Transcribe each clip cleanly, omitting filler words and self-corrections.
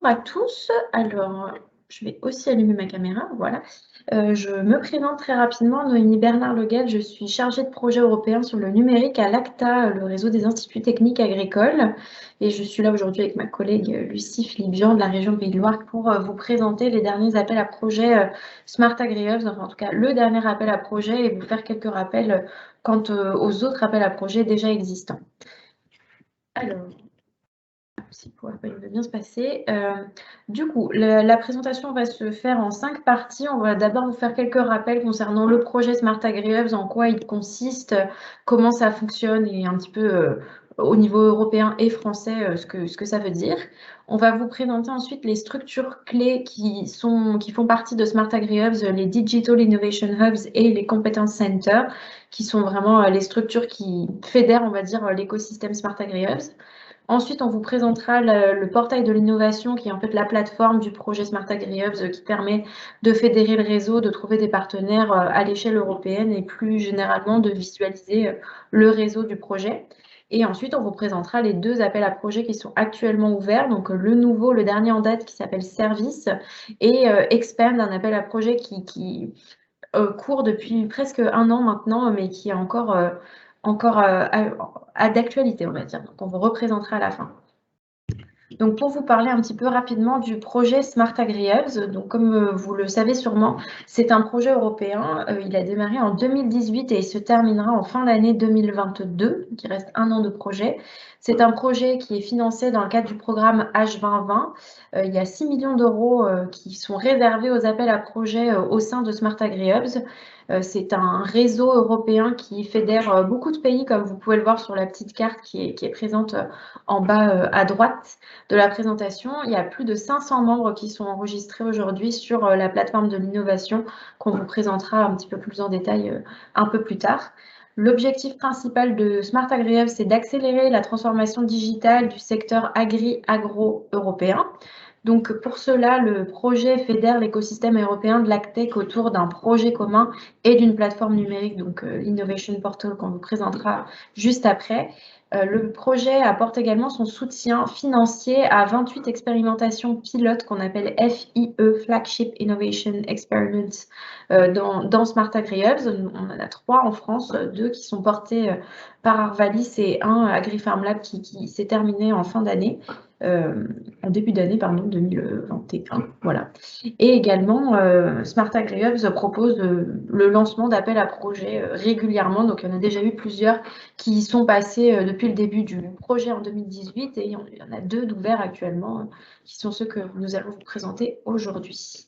à tous. Alors, je vais aussi allumer ma caméra, voilà. Je me présente très rapidement, Noémie Bernard-Leguel, je suis chargée de projet européen sur le numérique à l'ACTA, le réseau des instituts techniques agricoles. Et je suis là aujourd'hui avec ma collègue Lucie Philippe-Jean de la région Pays de Loire pour vous présenter les derniers appels à projets Smart Agri-Hubs, enfin en tout cas le dernier appel à projet et vous faire quelques rappels quant aux autres appels à projets déjà existants. Alors, si il veut bien se passer. Du coup, la présentation va se faire en 5 parties. On va d'abord vous faire quelques rappels concernant le projet Smart Agri-Hubs, en quoi il consiste, comment ça fonctionne et un petit peu au niveau européen et français ce que ça veut dire. On va vous présenter ensuite les structures clés qui font partie de Smart Agri-Hubs, les Digital Innovation Hubs et les Competence Centers, qui sont vraiment les structures qui fédèrent, on va dire, l'écosystème Smart Agri-Hubs. Ensuite, on vous présentera le portail de l'innovation qui est en fait la plateforme du projet Smart Agri-Hubs qui permet de fédérer le réseau, de trouver des partenaires à l'échelle européenne et plus généralement de visualiser le réseau du projet. Et ensuite, on vous présentera les 2 appels à projets qui sont actuellement ouverts. Donc, le dernier en date qui s'appelle Service et Expand, un appel à projet qui court depuis presque 1 an maintenant, mais qui est encore d'actualité, on va dire. Donc, on vous représentera à la fin. Donc, pour vous parler un petit peu rapidement du projet Smart Agri-Hubs, donc comme vous le savez sûrement, c'est un projet européen. Il a démarré en 2018 et il se terminera en fin d'année 2022. Donc, il reste 1 an de projet. C'est un projet qui est financé dans le cadre du programme H2020. Il y a 6 millions d'euros qui sont réservés aux appels à projets au sein de Smart Agri-Hubs. C'est un réseau européen qui fédère beaucoup de pays, comme vous pouvez le voir sur la petite carte qui est présente en bas à droite de la présentation. Il y a plus de 500 membres qui sont enregistrés aujourd'hui sur la plateforme de l'innovation qu'on vous présentera un petit peu plus en détail un peu plus tard. L'objectif principal de Smart Agri-Hubs, c'est d'accélérer la transformation digitale du secteur agri-agro européen. Donc pour cela, le projet fédère l'écosystème européen de l'AgTech autour d'un projet commun et d'une plateforme numérique, donc l'Innovation Portal qu'on vous présentera juste après. Le projet apporte également son soutien financier à 28 expérimentations pilotes qu'on appelle FIE, Flagship Innovation Experiments, dans Smart Agri-Hubs. On en a 3 en France, 2 qui sont portés par Arvalis et 1 AgriFarm Lab qui s'est terminé en fin d'année. En début d'année, pardon, 2021, voilà. Et également, Smart Agri-Hubs propose le lancement d'appels à projets régulièrement. Donc, il y en a déjà eu plusieurs qui sont passés depuis le début du projet en 2018 et il y en a 2 d'ouverts actuellement qui sont ceux que nous allons vous présenter aujourd'hui.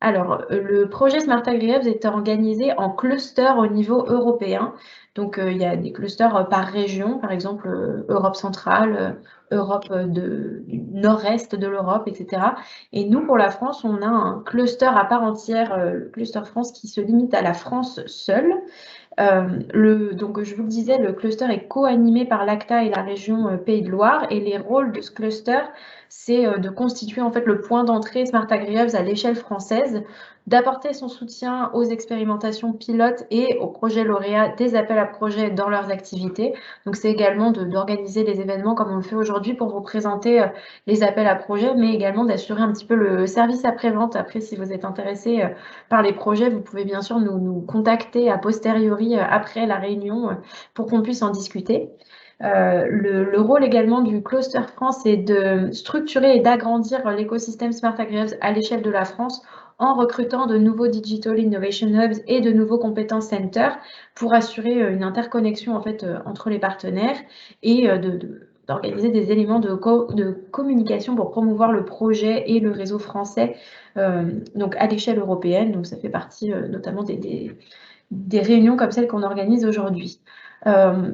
Alors, le projet Smart Agri-Hubs est organisé en clusters au niveau européen. Donc, il y a des clusters par région, par exemple Europe centrale, Europe du nord-est de l'Europe, etc. Et nous, pour la France, on a un cluster à part entière, le cluster France, qui se limite à la France seule. Donc, je vous le disais, le cluster est co-animé par l'ACTA et la région Pays de Loire. Et les rôles de ce cluster, c'est de constituer en fait le point d'entrée Smart Agri-Hubs à l'échelle française, d'apporter son soutien aux expérimentations pilotes et aux projets lauréats des appels à projets dans leurs activités. Donc, c'est également d'organiser des événements comme on le fait aujourd'hui pour vous présenter les appels à projets, mais également d'assurer un petit peu le service après-vente. Après, si vous êtes intéressé par les projets, vous pouvez bien sûr nous contacter a posteriori après la réunion pour qu'on puisse en discuter. Le rôle également du Cluster France est de structurer et d'agrandir l'écosystème Smart Agri-Hubs à l'échelle de la France en recrutant de nouveaux Digital Innovation Hubs et de nouveaux Competence Centers pour assurer une interconnexion en fait, entre les partenaires et d'organiser des éléments de communication pour promouvoir le projet et le réseau français donc à l'échelle européenne. Donc ça fait partie notamment des réunions comme celles qu'on organise aujourd'hui.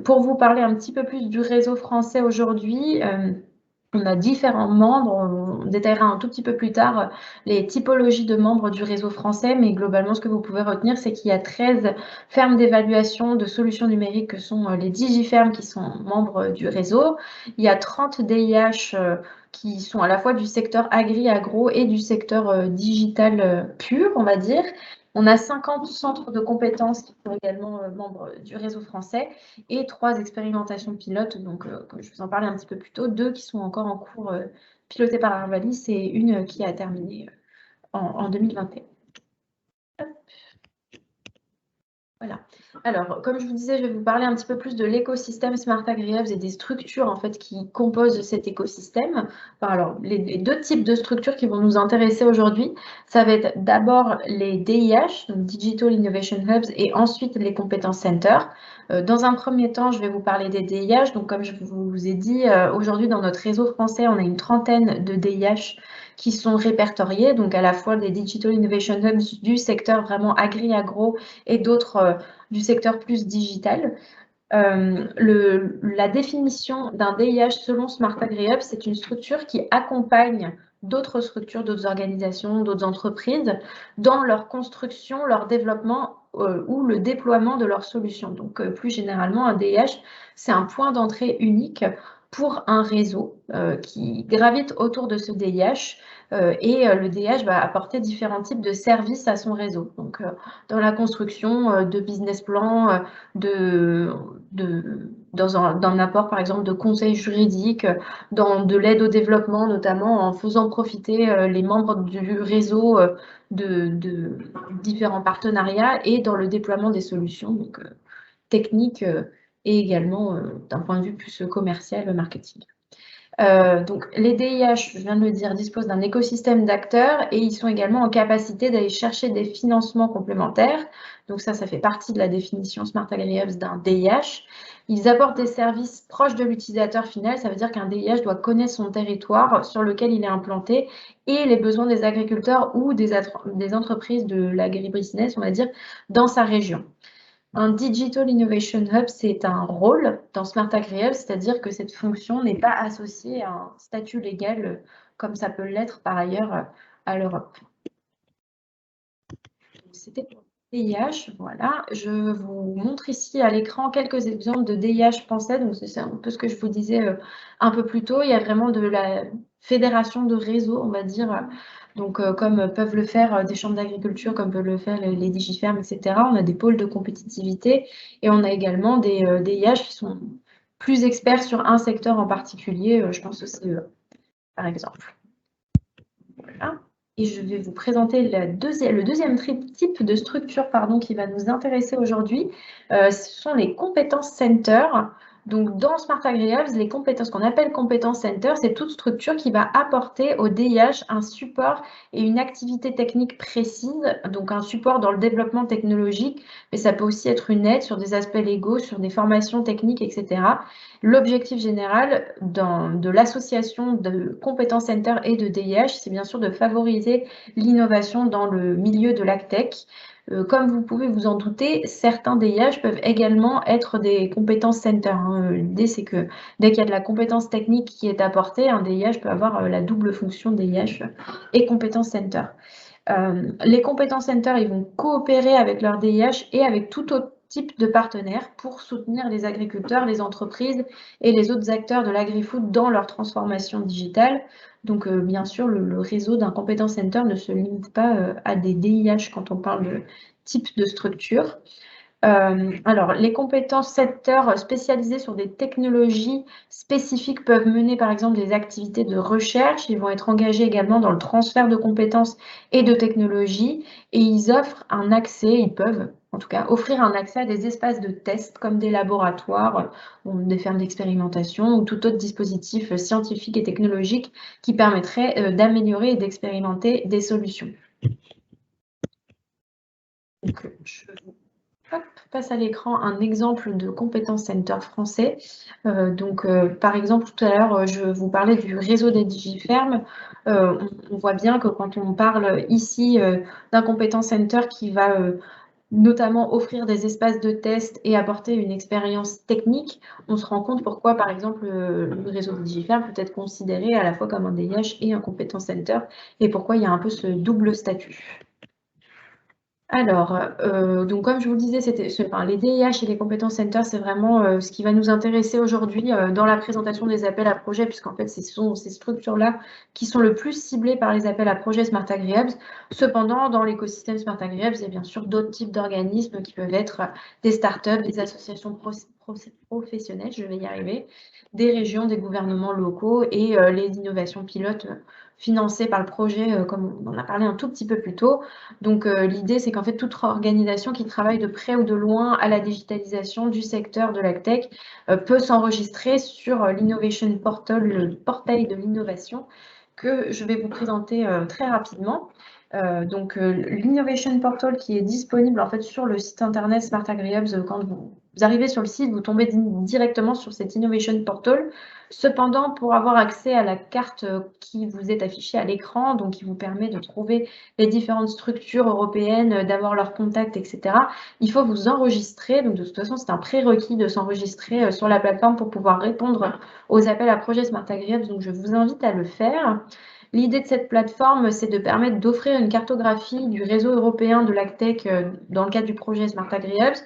Pour vous parler un petit peu plus du réseau français aujourd'hui, on a différents membres, on détaillera un tout petit peu plus tard les typologies de membres du réseau français, mais globalement, ce que vous pouvez retenir, c'est qu'il y a 13 fermes d'évaluation de solutions numériques que sont les DigiFermes qui sont membres du réseau. Il y a 30 DIH qui sont à la fois du secteur agri-agro et du secteur digital pur, on va dire. On a 50 centres de compétences qui sont également membres du réseau français et 3 expérimentations pilotes, donc comme je vous en parlais un petit peu plus tôt, 2 qui sont encore en cours pilotée par Arvalis et une qui a terminé en 2021. Voilà. Alors, comme je vous disais, je vais vous parler un petit peu plus de l'écosystème Smart AgriHubs et des structures en fait qui composent cet écosystème. Enfin, alors, les deux types de structures qui vont nous intéresser aujourd'hui, ça va être d'abord les DIH, donc Digital Innovation Hubs, et ensuite les compétences centers. Dans un premier temps, je vais vous parler des DIH. Donc, comme je vous ai dit, aujourd'hui dans notre réseau français, on a une trentaine de DIH qui sont répertoriés, donc à la fois des Digital Innovation Hubs du secteur vraiment agri-agro et d'autres du secteur plus digital. La définition d'un DIH selon Smart AgriHub, c'est une structure qui accompagne d'autres structures, d'autres organisations, d'autres entreprises dans leur construction, leur développement ou le déploiement de leurs solutions. Donc, plus généralement, un DIH, c'est un point d'entrée unique pour un réseau qui gravite autour de ce DIH et le DIH va apporter différents types de services à son réseau. Donc, dans la construction de business plans, dans un apport, par exemple, de conseils juridiques, dans de l'aide au développement, notamment en faisant profiter les membres du réseau de différents partenariats et dans le déploiement des solutions donc, techniques et également d'un point de vue plus commercial, marketing. Donc, les DIH, je viens de le dire, disposent d'un écosystème d'acteurs et ils sont également en capacité d'aller chercher des financements complémentaires. Donc ça fait partie de la définition Smart AgriHubs d'un DIH. Ils apportent des services proches de l'utilisateur final. Ça veut dire qu'un DIH doit connaître son territoire sur lequel il est implanté et les besoins des agriculteurs ou des entreprises de l'agribusiness, on va dire, dans sa région. Un Digital Innovation Hub, c'est un rôle dans Smart AgriHubs, c'est-à-dire que cette fonction n'est pas associée à un statut légal comme ça peut l'être par ailleurs à l'Europe. C'était pour le DIH, voilà. Je vous montre ici à l'écran quelques exemples de DIH français. Donc, c'est un peu ce que je vous disais un peu plus tôt. Il y a vraiment de la fédération de réseaux, on va dire. Donc, comme peuvent le faire des chambres d'agriculture, comme peuvent le faire les Digifermes, etc. On a des pôles de compétitivité et on a également des DIH qui sont plus experts sur un secteur en particulier. Je pense au CE, par exemple. Voilà. Et je vais vous présenter le deuxième type de structure qui va nous intéresser aujourd'hui. Ce sont les compétences centers. Donc, dans Smart AgriHubs, les compétences qu'on appelle compétences centers, c'est toute structure qui va apporter au DIH un support et une activité technique précise, donc un support dans le développement technologique, mais ça peut aussi être une aide sur des aspects légaux, sur des formations techniques, etc. L'objectif général de l'association de compétences center et de DIH, c'est bien sûr de favoriser l'innovation dans le milieu de l'agtech. Comme vous pouvez vous en douter, certains DIH peuvent également être des compétences centers. L'idée, c'est que dès qu'il y a de la compétence technique qui est apportée, un DIH peut avoir la double fonction DIH et compétences center. Les compétences centers, ils vont coopérer avec leur DIH et avec tout autre type de partenaires pour soutenir les agriculteurs, les entreprises et les autres acteurs de l'agri-food dans leur transformation digitale. Donc, bien sûr, le réseau d'un compétence center ne se limite pas à des DIH quand on parle de type de structure. Alors, les compétences secteurs spécialisées sur des technologies spécifiques peuvent mener par exemple des activités de recherche. Ils vont être engagés également dans le transfert de compétences et de technologies et ils offrent un accès, ils peuvent en tout cas offrir un accès à des espaces de test comme des laboratoires, des fermes d'expérimentation ou tout autre dispositif scientifique et technologique qui permettrait d'améliorer et d'expérimenter des solutions. Donc, je vous passe à l'écran un exemple de compétences center français. Par exemple, tout à l'heure, je vous parlais du réseau des Digifermes. On voit bien que quand on parle ici d'un compétence center qui va notamment offrir des espaces de test et apporter une expérience technique, on se rend compte pourquoi, par exemple, le réseau des Digifermes peut être considéré à la fois comme un DIH et un compétence center et pourquoi il y a un peu ce double statut. Alors, donc comme je vous le disais, les DIH et les compétences centers, c'est vraiment ce qui va nous intéresser aujourd'hui dans la présentation des appels à projets, puisqu'en fait, ce sont ces structures-là qui sont le plus ciblées par les appels à projets Smart AgriHubs. Cependant, dans l'écosystème Smart AgriHubs, il y a bien sûr d'autres types d'organismes qui peuvent être des startups, des associations professionnels, je vais y arriver, des régions, des gouvernements locaux et les innovations pilotes financées par le projet, comme on en a parlé un tout petit peu plus tôt. Donc l'idée, c'est qu'en fait, toute organisation qui travaille de près ou de loin à la digitalisation du secteur de l'AgTech peut s'enregistrer sur l'Innovation Portal, le portail de l'innovation, que je vais vous présenter très rapidement. Donc l'Innovation Portal qui est disponible en fait sur le site internet Smart AgriHubs. Quand vous arrivez sur le site, vous tombez directement sur cet Innovation Portal. Cependant, pour avoir accès à la carte qui vous est affichée à l'écran, donc qui vous permet de trouver les différentes structures européennes, d'avoir leurs contacts, etc., il faut vous enregistrer. Donc de toute façon, c'est un prérequis de s'enregistrer sur la plateforme pour pouvoir répondre aux appels à projets Smart AgriHubs. Donc je vous invite à le faire. L'idée de cette plateforme, c'est de permettre d'offrir une cartographie du réseau européen de l'AgTech dans le cadre du projet Smart AgriHubs,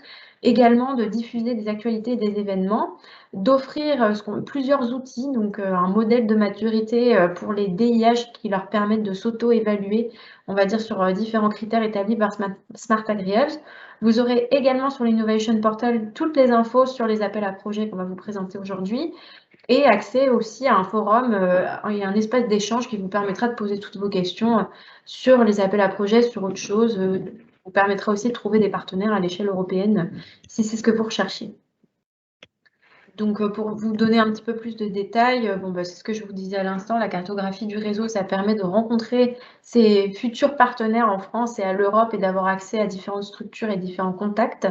également de diffuser des actualités et des événements, d'offrir plusieurs outils, donc un modèle de maturité pour les DIH qui leur permettent de s'auto-évaluer, on va dire, sur différents critères établis par Smart AgriHubs. Vous aurez également sur l'Innovation Portal toutes les infos sur les appels à projets qu'on va vous présenter aujourd'hui, et accès aussi à un forum et un espace d'échange qui vous permettra de poser toutes vos questions sur les appels à projets, sur autre chose, vous permettra aussi de trouver des partenaires à l'échelle européenne si c'est ce que vous recherchez. Donc, pour vous donner un petit peu plus de détails, c'est ce que je vous disais à l'instant, la cartographie du réseau, ça permet de rencontrer ses futurs partenaires en France et à l'Europe et d'avoir accès à différentes structures et différents contacts.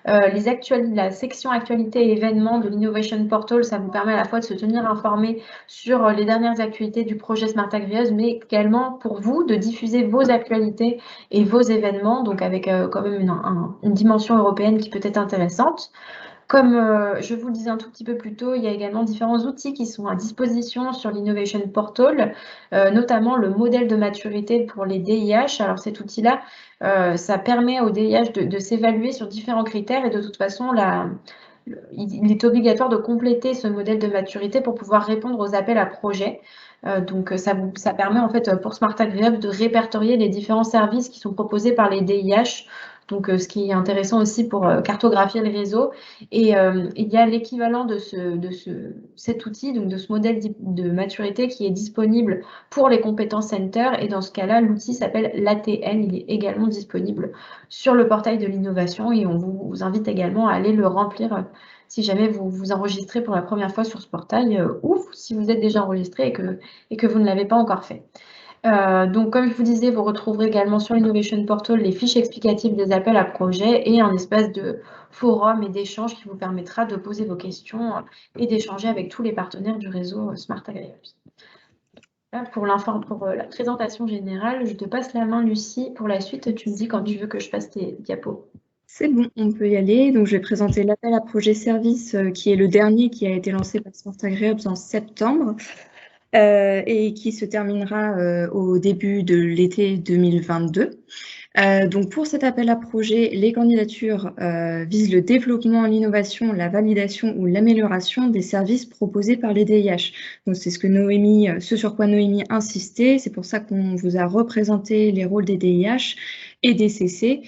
La section actualités et événements de l'Innovation Portal, ça vous permet à la fois de se tenir informé sur les dernières actualités du projet Smart AgriHubs, mais également pour vous de diffuser vos actualités et vos événements, donc avec quand même une dimension européenne qui peut être intéressante. Comme je vous le disais un tout petit peu plus tôt, il y a également différents outils qui sont à disposition sur l'Innovation Portal, notamment le modèle de maturité pour les DIH. Alors cet outil-là, ça permet aux DIH de s'évaluer sur différents critères et de toute façon, il est obligatoire de compléter ce modèle de maturité pour pouvoir répondre aux appels à projets. Donc ça permet en fait pour Smart AgriHubs de répertorier les différents services qui sont proposés par les DIH. Donc, ce qui est intéressant aussi pour cartographier le réseau. Et il y a l'équivalent de cet outil, donc de ce modèle de maturité qui est disponible pour les compétences center. Et dans ce cas-là, l'outil s'appelle l'ATN. Il est également disponible sur le portail de l'innovation et on vous invite également à aller le remplir si jamais vous vous enregistrez pour la première fois sur ce portail ou si vous êtes déjà enregistré et que vous ne l'avez pas encore fait. Donc, comme je vous disais, vous retrouverez également sur l'Innovation Portal les fiches explicatives des appels à projets et un espace de forum et d'échange qui vous permettra de poser vos questions et d'échanger avec tous les partenaires du réseau Smart AgriHubs. Là, pour la présentation générale, je te passe la main, Lucie. Pour la suite, tu me dis quand tu veux que je fasse tes diapos. C'est bon, on peut y aller. Donc, je vais présenter l'appel à projet service qui est le dernier qui a été lancé par Smart AgriHubs en septembre. Et qui se terminera au début de l'été 2022. Donc pour cet appel à projet, les candidatures visent le développement, l'innovation, la validation ou l'amélioration des services proposés par les DIH. Donc c'est ce sur quoi Noémie insistait, c'est pour ça qu'on vous a représenté les rôles des DIH et des CC,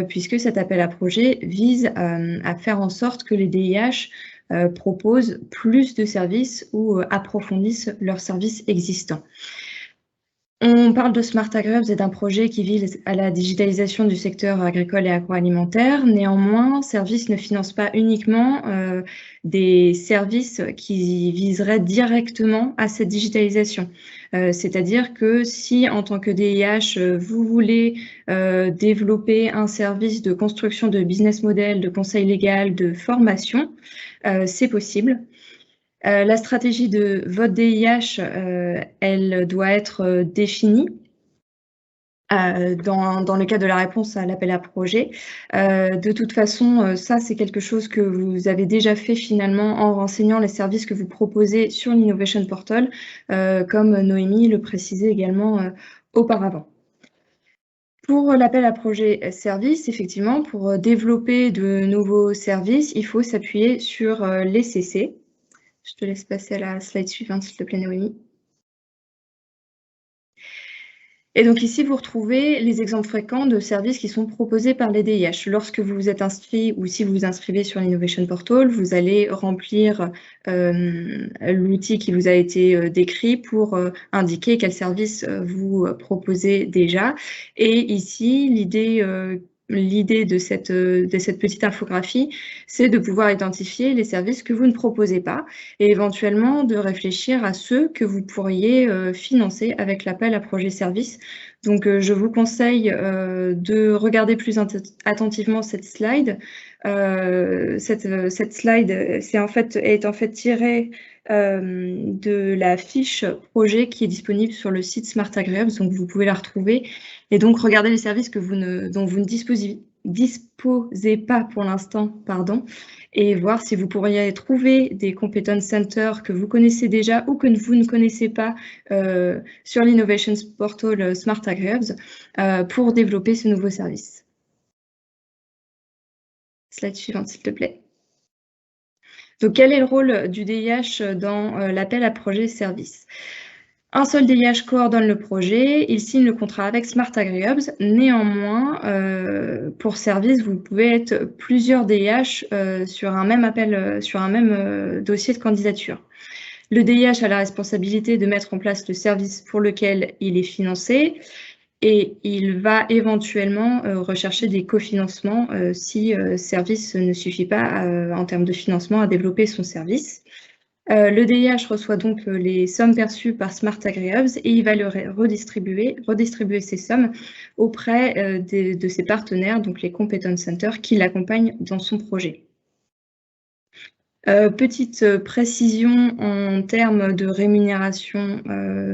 puisque cet appel à projet vise à faire en sorte que les DIH proposent plus de services ou approfondissent leurs services existants. On parle de Smart AgriHubs et d'un projet qui vise à la digitalisation du secteur agricole et agroalimentaire. Néanmoins, Service ne finance pas uniquement des services qui viseraient directement à cette digitalisation. C'est-à-dire que si, en tant que DIH, vous voulez développer un service de construction de business model, de conseil légal, de formation, c'est possible. La stratégie de votre DIH, elle doit être définie dans le cadre de la réponse à l'appel à projet. De toute façon, ça, c'est quelque chose que vous avez déjà fait finalement en renseignant les services que vous proposez sur l'Innovation Portal, comme Noémie le précisait également auparavant. Pour l'appel à projet service, effectivement, pour développer de nouveaux services, il faut s'appuyer sur les CC. Je te laisse passer à la slide suivante, s'il te plaît, Noémie. Et donc ici, vous retrouvez les exemples fréquents de services qui sont proposés par les DIH. Lorsque vous vous êtes inscrit ou si vous vous inscrivez sur l'Innovation Portal, vous allez remplir l'outil qui vous a été décrit pour indiquer quel service vous proposez déjà. Et ici, l'idée de cette petite infographie, c'est de pouvoir identifier les services que vous ne proposez pas et éventuellement de réfléchir à ceux que vous pourriez financer avec l'appel à projet service. Donc, je vous conseille de regarder plus attentivement cette slide. Cette slide est en fait tirée de la fiche projet qui est disponible sur le site Smart Agreeables, donc vous pouvez la retrouver. Et donc, regardez les services dont vous ne disposez pas pour l'instant, pardon, et voir si vous pourriez trouver des competence centers que vous connaissez déjà ou que vous ne connaissez pas sur l'Innovation Portal Smart Agreeables pour développer ce nouveau service. Slide suivante, s'il te plaît. Donc, quel est le rôle du DIH dans l'appel à projet service ? Un seul DIH coordonne le projet, il signe le contrat avec Smart Agreeables. Néanmoins, pour service, vous pouvez être plusieurs DIH sur un même dossier de candidature. Le DIH a la responsabilité de mettre en place le service pour lequel il est financé et il va éventuellement rechercher des cofinancements si service ne suffit pas en termes de financement à développer son service. Le DIH reçoit donc les sommes perçues par Smart Agreeables et il va redistribuer ces sommes auprès de ses partenaires, donc les competence centers qui l'accompagnent dans son projet. Petite précision en termes de rémunération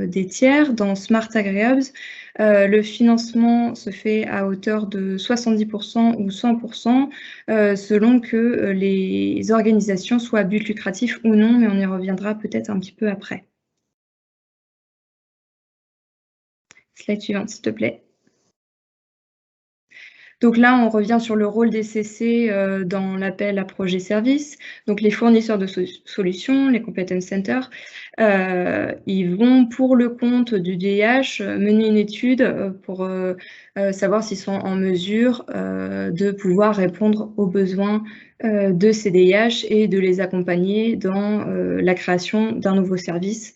des tiers. Dans Smart Agreeables, le financement se fait à hauteur de 70% ou 100% selon que les organisations soient à but lucratif ou non, mais on y reviendra peut-être un petit peu après. Slide suivante, s'il te plaît. Donc là, on revient sur le rôle des CC dans l'appel à projet service. Donc les fournisseurs de solutions, les competence centers, ils vont pour le compte du DIH mener une étude pour savoir s'ils sont en mesure de pouvoir répondre aux besoins de ces DIH et de les accompagner dans la création d'un nouveau service.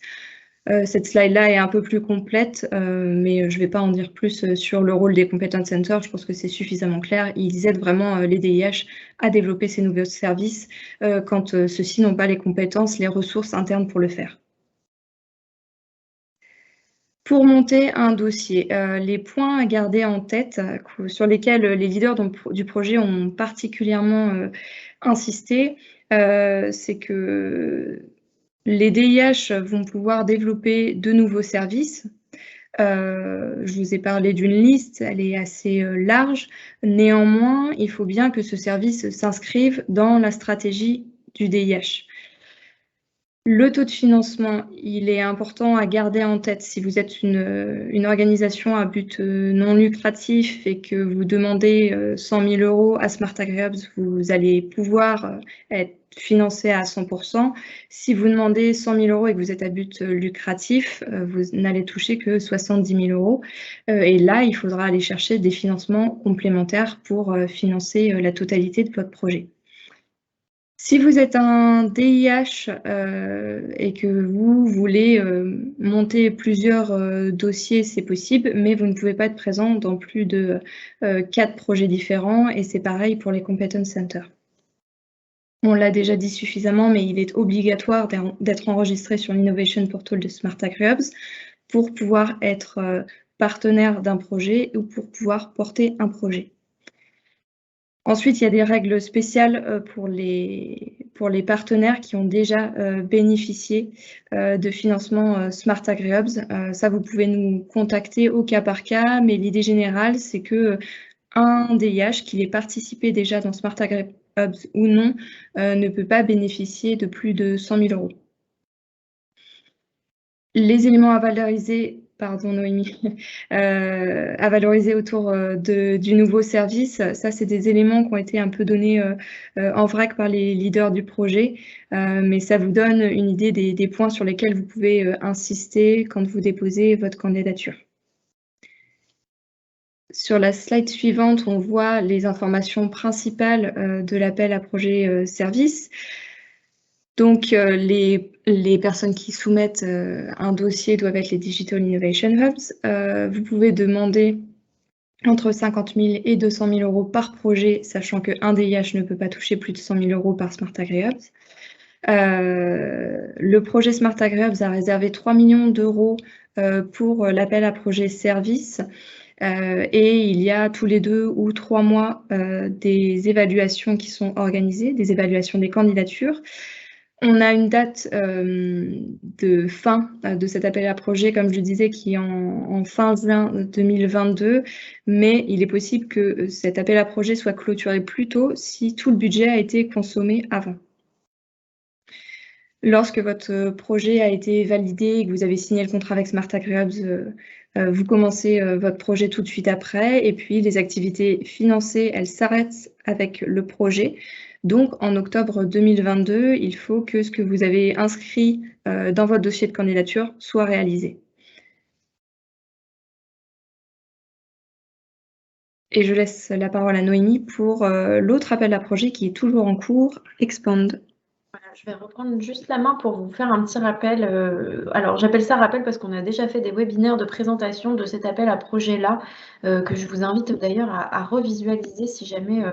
Cette slide-là est un peu plus complète, mais je ne vais pas en dire plus sur le rôle des competence centers. Je pense que c'est suffisamment clair. Ils aident vraiment les DIH à développer ces nouveaux services quand ceux-ci n'ont pas les compétences, les ressources internes pour le faire. Pour monter un dossier, les points à garder en tête sur lesquels les leaders du projet ont particulièrement insisté, c'est que les DIH vont pouvoir développer de nouveaux services. Je vous ai parlé d'une liste, elle est assez large. Néanmoins, il faut bien que ce service s'inscrive dans la stratégie du DIH. Le taux de financement, il est important à garder en tête si vous êtes une organisation à but non lucratif et que vous demandez 100 000 € à Smart Agreeables, vous allez pouvoir être financé à 100%. Si vous demandez 100 000 € et que vous êtes à but lucratif, vous n'allez toucher que 70 000 €. Et là, il faudra aller chercher des financements complémentaires pour financer la totalité de votre projet. Si vous êtes un DIH et que vous voulez monter plusieurs dossiers, c'est possible, mais vous ne pouvez pas être présent dans plus de 4 projets différents et c'est pareil pour les competence centers. On l'a déjà dit suffisamment, mais il est obligatoire d'être enregistré sur l'Innovation Portal de Smart Agreeables pour pouvoir être partenaire d'un projet ou pour pouvoir porter un projet. Ensuite, il y a des règles spéciales pour les partenaires qui ont déjà bénéficié de financement Smart Agreeables. Ça, vous pouvez nous contacter au cas par cas, mais l'idée générale, c'est que un DIH, qu'il ait participé déjà dans Smart Agreeables ou non, ne peut pas bénéficier de plus de 100 000 €. Les éléments à valoriser, pardon Noémie, à valoriser autour du nouveau service, ça c'est des éléments qui ont été un peu donnés en vrac par les leaders du projet, mais ça vous donne une idée des points sur lesquels vous pouvez insister quand vous déposez votre candidature. Sur la slide suivante, on voit les informations principales de l'appel à projet service. Donc, les personnes qui soumettent un dossier doivent être les Digital Innovation Hubs. Vous pouvez demander entre 50 000 et 200 000 euros par projet, sachant qu'un DIH ne peut pas toucher plus de 100 000 euros par Smart Agri Hubs. Le projet Smart Agri Hubs a réservé 3 millions d'euros pour l'appel à projet service. Et il y a tous les 2 ou 3 mois des évaluations qui sont organisées, des évaluations des candidatures. On a une date de fin de cet appel à projet, comme je le disais, qui est en fin juin 2022, mais il est possible que cet appel à projet soit clôturé plus tôt si tout le budget a été consommé avant. Lorsque votre projet a été validé et que vous avez signé le contrat avec Smart Agri Hubs, vous commencez votre projet tout de suite après, et puis les activités financées, elles s'arrêtent avec le projet. Donc, en octobre 2022, il faut que ce que vous avez inscrit dans votre dossier de candidature soit réalisé. Et je laisse la parole à Noémie pour l'autre appel à projet qui est toujours en cours, Expand. Voilà, je vais reprendre juste la main pour vous faire un petit rappel. Alors, j'appelle ça rappel parce qu'on a déjà fait des webinaires de présentation de cet appel à projet-là, que je vous invite d'ailleurs à revisualiser si jamais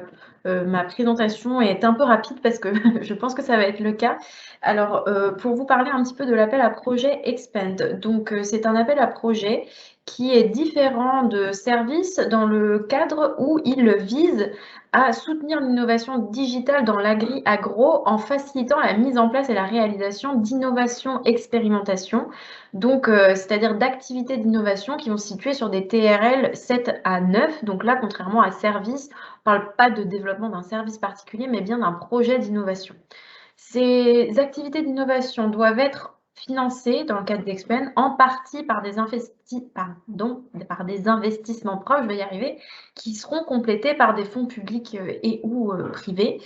ma présentation est un peu rapide, parce que je pense que ça va être le cas. Alors, pour vous parler un petit peu de l'appel à projet Expand. Donc, c'est un appel à projet qui est différent de service dans le cadre où il vise à soutenir l'innovation digitale dans l'agri-agro en facilitant la mise en place et la réalisation d'innovations expérimentation, donc c'est-à-dire d'activités d'innovation qui vont se situer sur des TRL 7 à 9. Donc là, contrairement à service, on ne parle pas de développement d'un service particulier, mais bien d'un projet d'innovation. Ces activités d'innovation doivent être financées dans le cadre d'Expen en partie par des investissements propres, je vais y arriver, qui seront complétés par des fonds publics et ou privés.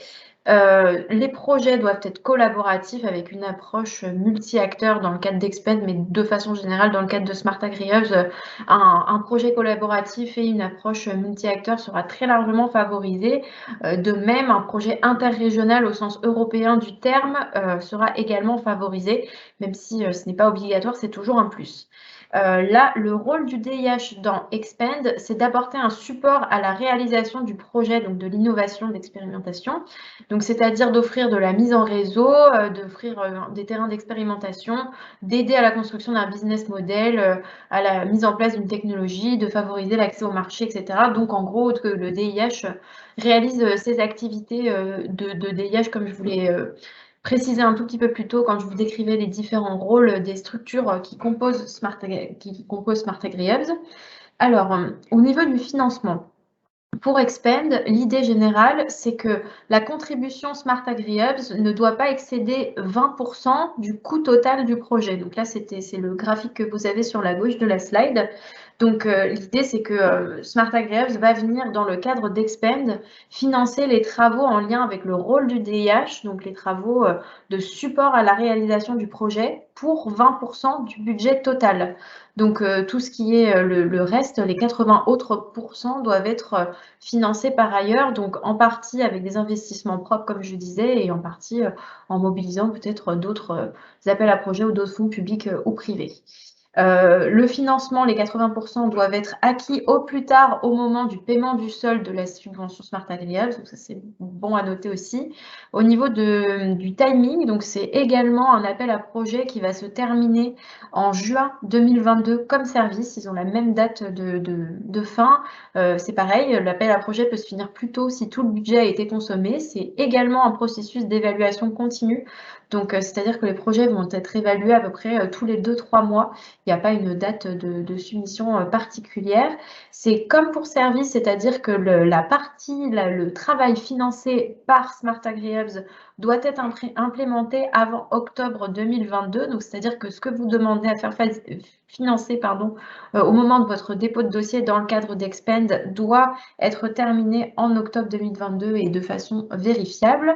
Les projets doivent être collaboratifs avec une approche multi-acteurs dans le cadre d'Expend, mais de façon générale, dans le cadre de Smart Agri Hubs, un projet collaboratif et une approche multi-acteurs sera très largement favorisé. De même, un projet interrégional au sens européen du terme sera également favorisé, même si ce n'est pas obligatoire, c'est toujours un plus. Là, le rôle du DIH dans Expand, c'est d'apporter un support à la réalisation du projet, donc de l'innovation, d'expérimentation. Donc, c'est-à-dire d'offrir de la mise en réseau, d'offrir des terrains d'expérimentation, d'aider à la construction d'un business model, à la mise en place d'une technologie, de favoriser l'accès au marché, etc. Donc, en gros, que le DIH réalise ces activités de DIH, comme je voulais préciser un tout petit peu plus tôt quand je vous décrivais les différents rôles des structures qui composent Smart Agri Hubs. Alors, au niveau du financement, pour Expand, l'idée générale, c'est que la contribution Smart Agri Hubs ne doit pas excéder 20% du coût total du projet. Donc là, c'est le graphique que vous avez sur la gauche de la slide. Donc l'idée, c'est que Smart Agri Hubs va venir, dans le cadre d'Expand, financer les travaux en lien avec le rôle du DIH, donc les travaux de support à la réalisation du projet, pour 20% du budget total. Donc tout ce qui est le reste, les 80 autres % doivent être financés par ailleurs, donc en partie avec des investissements propres, comme je disais, et en partie en mobilisant peut-être d'autres appels à projets ou d'autres fonds publics ou privés. Le financement, les 80% doivent être acquis au plus tard au moment du paiement du solde de la subvention Smart Agri Hubs, donc ça c'est bon à noter aussi. Au niveau du timing, donc c'est également un appel à projet qui va se terminer en juin 2022 comme service. Ils ont la même date de fin. C'est pareil, l'appel à projet peut se finir plus tôt si tout le budget a été consommé. C'est également un processus d'évaluation continue. Donc, c'est-à-dire que les projets vont être évalués à peu près tous les 2-3 mois. Il n'y a pas une date de soumission particulière. C'est comme pour service, c'est-à-dire que le travail financé par Smart Agri Hubs doit être implémenté avant octobre 2022. Donc, c'est-à-dire que ce que vous demandez à faire financer au moment de votre dépôt de dossier dans le cadre d'Expand doit être terminé en octobre 2022 et de façon vérifiable.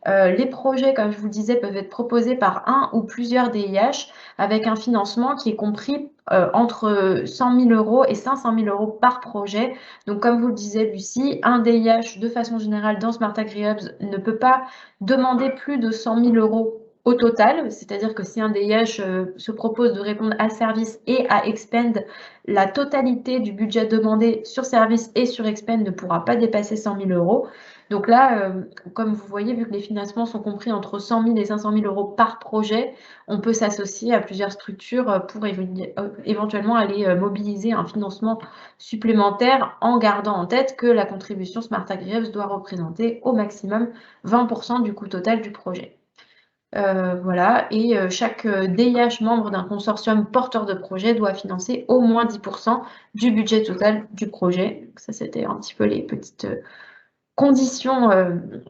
Les projets, comme je vous le disais, peuvent être proposés par un ou plusieurs DIH avec un financement qui est compris entre 100 000 € et 500 000 € par projet. Donc, comme vous le disiez, Lucie, un DIH, de façon générale, dans Smart AgriHubs, ne peut pas demander plus de 100 000 € au total, c'est-à-dire que si un DIH se propose de répondre à Service et à Expend, la totalité du budget demandé sur Service et sur Expend ne pourra pas dépasser 100 000 €. Donc là, comme vous voyez, vu que les financements sont compris entre 100 000 et 500 000 € par projet, on peut s'associer à plusieurs structures pour éventuellement aller mobiliser un financement supplémentaire en gardant en tête que la contribution Smart AgriHubs doit représenter au maximum 20% du coût total du projet. Voilà, et chaque DIH membre d'un consortium porteur de projet doit financer au moins 10% du budget total du projet. Donc ça, c'était un petit peu les petites conditions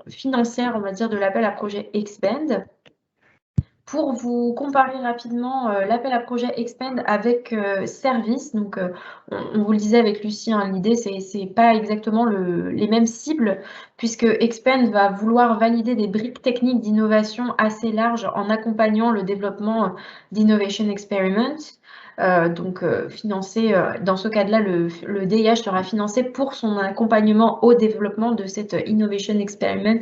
financières, on va dire, de l'appel à projet Expand. Pour vous comparer rapidement l'appel à projet Expand avec Service, donc on vous le disait avec Lucie, hein, l'idée c'est pas exactement les mêmes cibles, puisque Expand va vouloir valider des briques techniques d'innovation assez larges en accompagnant le développement d'Innovation Experiment. Donc financé, dans ce cas-là, le DIH sera financé pour son accompagnement au développement de cette Innovation Experiment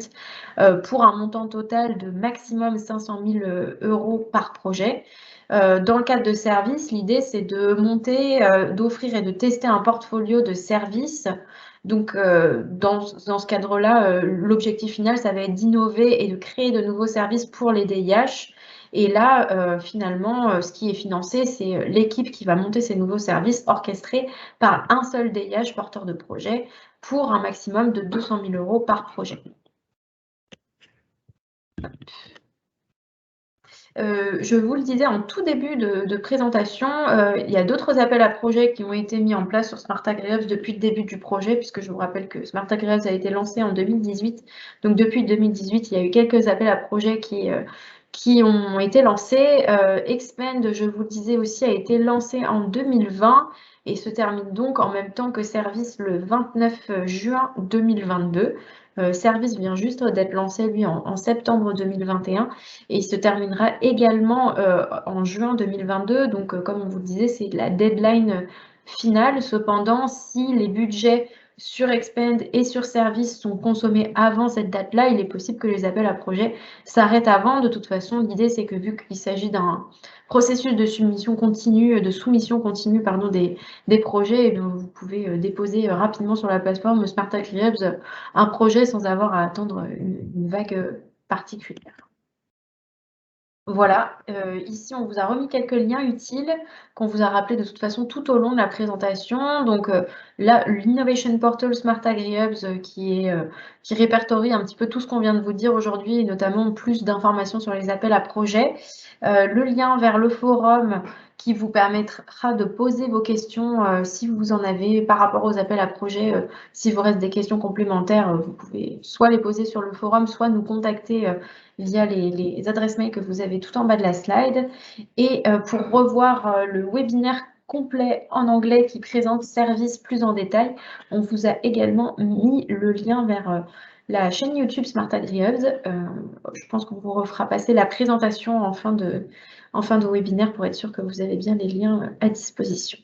pour un montant total de maximum 500 000 € par projet. Dans le cadre de services, l'idée c'est de monter, d'offrir et de tester un portfolio de services. Donc dans ce cadre-là, l'objectif final, ça va être d'innover et de créer de nouveaux services pour les DIH. Et là, finalement, ce qui est financé, c'est l'équipe qui va monter ces nouveaux services orchestrés par un seul DIH porteur de projet pour un maximum de 200 000 € par projet. Je vous le disais en tout début de présentation, il y a d'autres appels à projets qui ont été mis en place sur Smart AgriHubs depuis le début du projet, puisque je vous rappelle que Smart AgriHubs a été lancé en 2018. Donc depuis 2018, il y a eu quelques appels à projets qui ont été lancés. Expand, je vous le disais aussi, a été lancé en 2020 et se termine donc en même temps que Service le 29 juin 2022. Service vient juste d'être lancé, lui, en septembre 2021 et il se terminera également en juin 2022. Donc, comme on vous le disait, c'est la deadline finale. Cependant, si les budgets sur Expand et sur Service sont consommés avant cette date-là, il est possible que les appels à projets s'arrêtent avant. De toute façon, l'idée, c'est que vu qu'il s'agit d'un processus de soumission continue, des projets, et donc vous pouvez déposer rapidement sur la plateforme Smart AgriHubs un projet sans avoir à attendre une vague particulière. Voilà, ici on vous a remis quelques liens utiles qu'on vous a rappelés de toute façon tout au long de la présentation. Donc là, l'Innovation Portal Smart AgriHubs qui répertorie un petit peu tout ce qu'on vient de vous dire aujourd'hui, et notamment plus d'informations sur les appels à projets. Le lien vers le forum qui vous permettra de poser vos questions si vous en avez par rapport aux appels à projets. S'il vous reste des questions complémentaires, vous pouvez soit les poser sur le forum, soit nous contacter via les adresses mail que vous avez tout en bas de la slide. Et pour revoir le webinaire complet en anglais qui présente Service plus en détail, on vous a également mis le lien vers la chaîne YouTube Smart AgriHubs. Je pense qu'on vous refera passer la présentation en fin de webinaire pour être sûr que vous avez bien les liens à disposition.